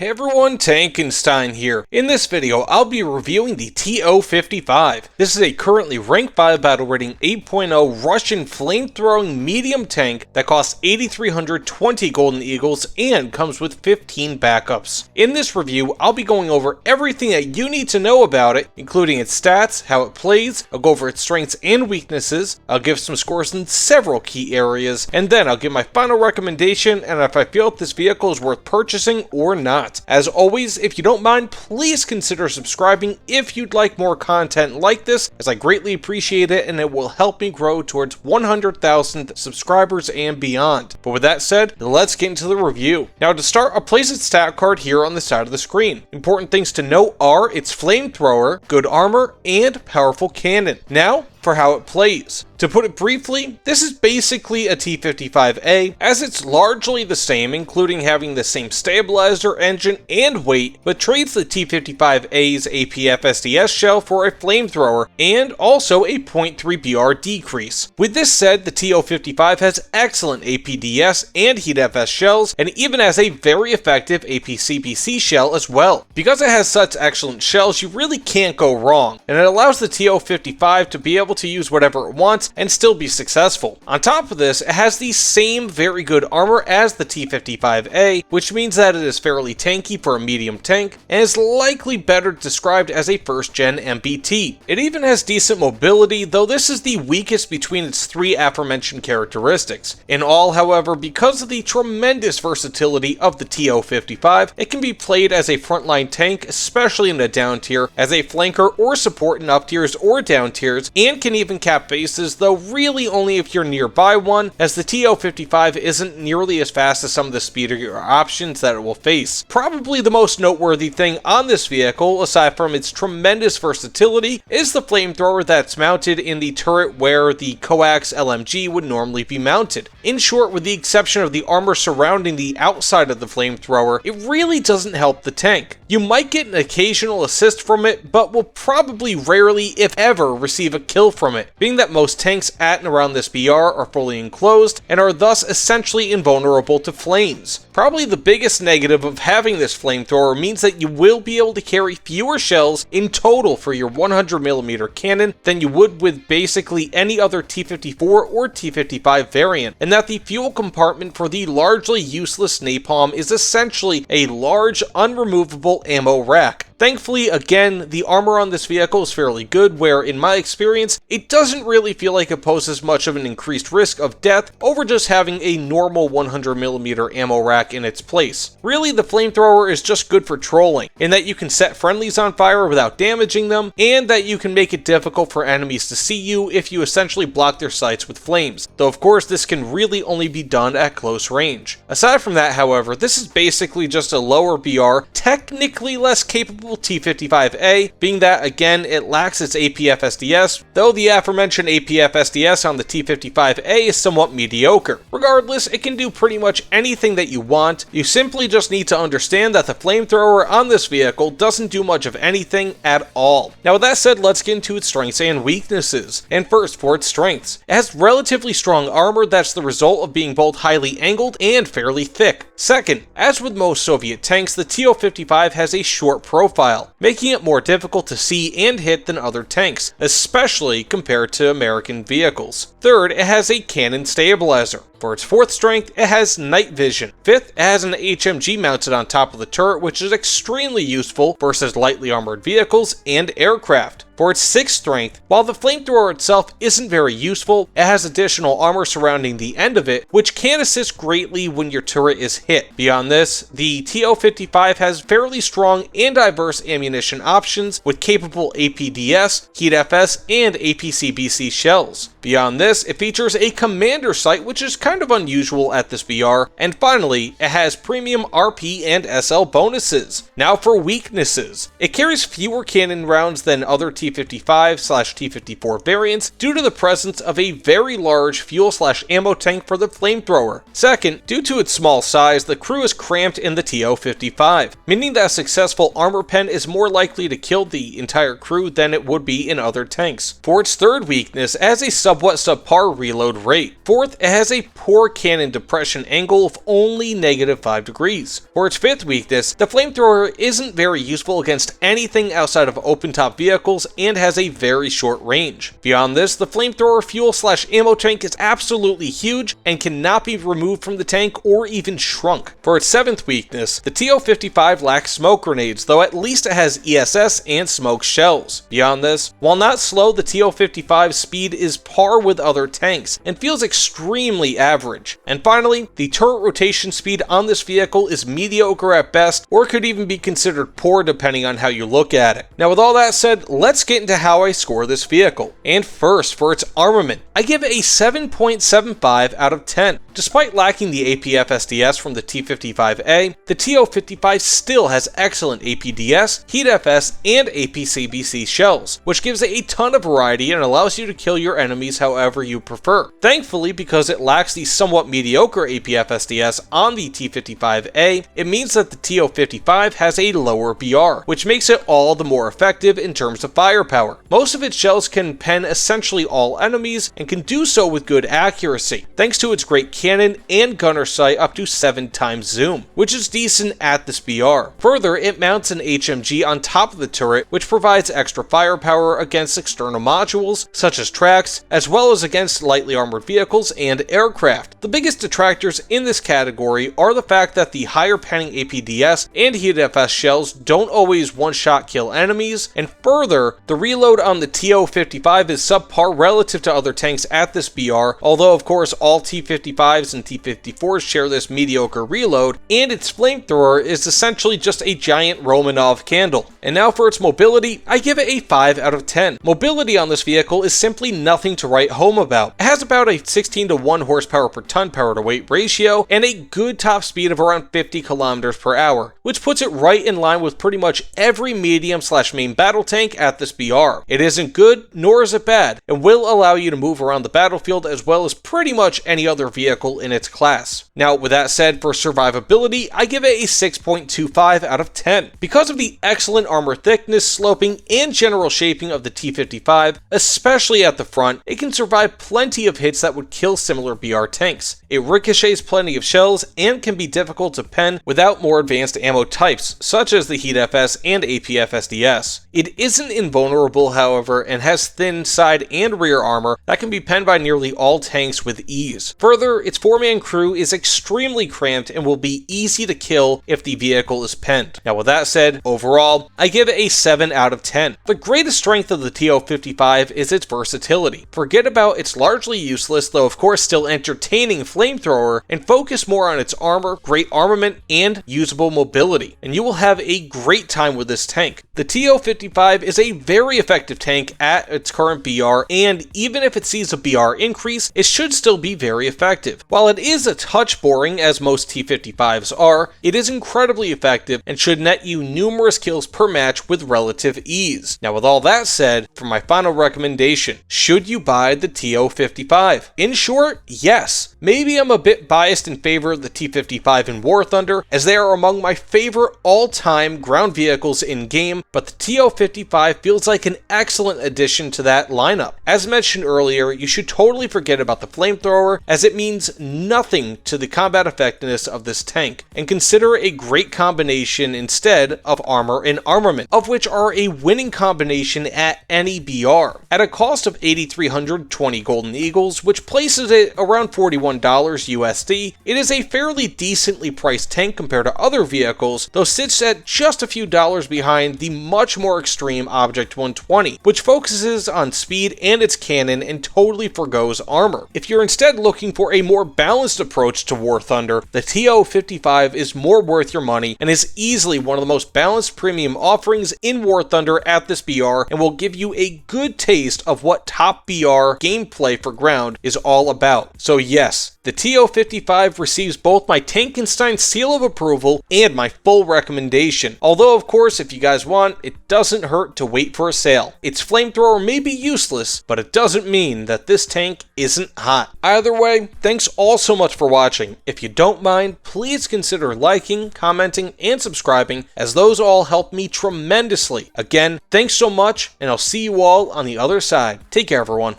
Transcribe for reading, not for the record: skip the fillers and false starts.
Hey everyone, Tankenstein here. In this video, I'll be reviewing the TO-55. This is a currently rank 5 battle rating 8.0 Russian flamethrowing medium tank that costs 8,320 golden eagles and comes with 15 backups. In this review, I'll be going over everything that you need to know about it, including its stats, how it plays, I'll go over its strengths and weaknesses, I'll give some scores in several key areas, and then I'll give my final recommendation and if I feel if this vehicle is worth purchasing or not. As always, if you don't mind, please consider subscribing if you'd like more content like this, as I greatly appreciate it and it will help me grow towards 100,000 subscribers and beyond. But with that said, let's get into the review. Now to start, I'll place its stat card here on the side of the screen. Important things to note are its flamethrower, good armor, and powerful cannon. Now, for how it plays. To put it briefly, this is basically a T-55A, as it's largely the same, including having the same stabilizer, engine, and weight, but trades the T-55A's APF SDS shell for a flamethrower, and also a 0.3 BR decrease. With this said, the TO-55 has excellent APDS and Heat FS shells, and even has a very effective APCBC shell as well. Because it has such excellent shells, you really can't go wrong, and it allows the TO-55 to be able to use whatever it wants and still be successful. On top of this, it has the same very good armor as the T-55A, which means that it is fairly tanky for a medium tank, and is likely better described as a first-gen MBT. It even has decent mobility, though this is the weakest between its three aforementioned characteristics. In all, however, because of the tremendous versatility of the TO-55, it can be played as a frontline tank, especially in the down tier, as a flanker or support in up tiers or down tiers, and can even cap bases, though really only if you're nearby one, as the TO-55 isn't nearly as fast as some of the speedier options that it will face. Probably the most noteworthy thing on this vehicle, aside from its tremendous versatility, is the flamethrower that's mounted in the turret where the coax LMG would normally be mounted. In short, with the exception of the armor surrounding the outside of the flamethrower, it really doesn't help the tank. You might get an occasional assist from it, but will probably rarely, if ever, receive a kill from it, being that most tanks at and around this BR are fully enclosed and are thus essentially invulnerable to flames. Probably the biggest negative of having this flamethrower means that you will be able to carry fewer shells in total for your 100mm cannon than you would with basically any other T-54 or T-55 variant, and that the fuel compartment for the largely useless napalm is essentially a large unremovable ammo rack. Thankfully, again, the armor on this vehicle is fairly good, where, in my experience, it doesn't really feel like it poses much of an increased risk of death over just having a normal 100mm ammo rack in its place. Really, the flamethrower is just good for trolling, in that you can set friendlies on fire without damaging them, and that you can make it difficult for enemies to see you if you essentially block their sights with flames, though of course this can really only be done at close range. Aside from that, however, this is basically just a lower BR, technically less capable T-55A, being that, again, it lacks its APF SDS, though the aforementioned APF SDS on the T-55A is somewhat mediocre. Regardless, it can do pretty much anything that you want. You simply just need to understand that the flamethrower on this vehicle doesn't do much of anything at all. Now with that said, let's get into its strengths and weaknesses. And first, for its strengths. It has relatively strong armor that's the result of being both highly angled and fairly thick. Second, as with most Soviet tanks, the TO-55 has a short profile, making it more difficult to see and hit than other tanks, especially compared to American vehicles. Third, it has a cannon stabilizer. For its fourth strength, it has night vision. Fifth, it has an HMG mounted on top of the turret, which is extremely useful versus lightly armored vehicles and aircraft. For its sixth strength, while the flamethrower itself isn't very useful, it has additional armor surrounding the end of it, which can assist greatly when your turret is hit. Beyond this, the TO-55 has fairly strong and diverse ammunition options with capable APDS, Heat FS, and APCBC shells. Beyond this, it features a commander sight, which is kind of unusual at this BR, and finally, it has premium RP and SL bonuses. Now for weaknesses. It carries fewer cannon rounds than other T-55/T-54 variants due to the presence of a very large fuel/ammo tank for the flamethrower. Second, due to its small size, the crew is cramped in the TO-55, meaning that a successful armor pen is more likely to kill the entire crew than it would be in other tanks. For its third weakness, as a somewhat subpar reload rate. Fourth, it has a poor cannon depression angle of only -5 degrees. For its fifth weakness, the Flamethrower isn't very useful against anything outside of open-top vehicles and has a very short range. Beyond this, the Flamethrower fuel/ammo tank is absolutely huge and cannot be removed from the tank or even shrunk. For its seventh weakness, the TO-55 lacks smoke grenades, though at least it has ESS and smoke shells. Beyond this, while not slow, the TO-55's speed is par with other tanks and feels extremely average. And finally, the turret rotation speed on this vehicle is mediocre at best, or could even be considered poor depending on how you look at it. Now with all that said, let's get into how I score this vehicle. And first, for its armament, I give it a 7.75 out of 10. Despite lacking the APF SDS from the T-55A, the TO-55 still has excellent APDS, Heat FS, and APCBC shells, which gives it a ton of variety and allows you to kill your enemies however you prefer. Thankfully, because it lacks the somewhat mediocre APF SDS on the T-55A, it means that the TO-55 has a lower BR, which makes it all the more effective in terms of firepower. Most of its shells can pen essentially all enemies and can do so with good accuracy, thanks to its great cannon and gunner sight up to 7 times zoom, which is decent at this BR. Further, it mounts an HMG on top of the turret, which provides extra firepower against external modules, such as tracks, as well as against lightly armored vehicles and aircraft. The biggest detractors in this category are the fact that the higher penning APDS and Heat FS shells don't always one-shot kill enemies, and further, the reload on the TO-55 is subpar relative to other tanks at this BR, although of course all T-55s and T-54s share this mediocre reload, and its Flamethrower is essentially just a giant Romanov candle. And now for its mobility, I give it a 5 out of 10. Mobility on this vehicle is simply nothing to write home about. It has about a 16:1 horsepower per ton power to weight ratio and a good top speed of around 50 kilometers per hour, which puts it right in line with pretty much every medium/main battle tank at this BR. It isn't good, nor is it bad, and will allow you to move around the battlefield as well as pretty much any other vehicle in its class. Now, with that said, for survivability, I give it a 6.25 out of 10. Because of the excellent armor thickness, sloping, and general shaping of the T-55, especially at the front, it can survive plenty of hits that would kill similar BR tanks. It ricochets plenty of shells and can be difficult to pen without more advanced ammo types, such as the Heat FS and APF SDS. It isn't invulnerable, however, and has thin side and rear armor that can be penned by nearly all tanks with ease. Further, its 4-man crew is extremely cramped and will be easy to kill if the vehicle is penned. Now with that said, overall, I give it a 7 out of 10. The greatest strength of the TO-55 is its versatility. Forget about its largely useless, though of course still entertaining Flamethrower, and focus more on its armor, great armament, and usable mobility, and you will have a great time with this tank. The TO-55 is a very effective tank at its current BR, and even if it sees a BR increase, it should still be very effective. While it is a touch boring, as most T-55s are, it is incredibly effective and should net you numerous kills per match with relative ease. Now with all that said, for my final recommendation, should you buy the TO-55? In short, yes. Maybe I'm a bit biased in favor of the T-55 in War Thunder, as they are among my favorite all-time ground vehicles in-game, but the TO-55 feels like an excellent addition to that lineup. As mentioned earlier, you should totally forget about the Flamethrower, as it means nothing to the combat effectiveness of this tank, and consider it a great combination instead of armor and armament, of which are a winning combination at any BR. At a cost of 8,320 Golden Eagles, which places it around $41 USD, it is a fairly decently priced tank compared to other vehicles, though sits at just a few dollars behind the much more extreme Object 120, which focuses on speed and its cannon and totally forgoes armor. If you're instead looking for a more balanced approach to War Thunder, the TO-55 is more worth your money and is easily one of the most balanced premium offerings in War Thunder at this BR, and will give you a good taste of what top BR gameplay for ground is all about. So yes, the TO-55 receives both my Tankenstein seal of approval and my full recommendation. Although of course, if you guys want, it doesn't hurt to wait for a sale. Its Flamethrower may be useless, but it doesn't mean that this tank isn't hot. Either way, thanks all so much for watching. If you don't mind, please consider liking, commenting, and subscribing, as those all help me tremendously. Again, thanks so much, and I'll see you all on the other side. Take care, everyone.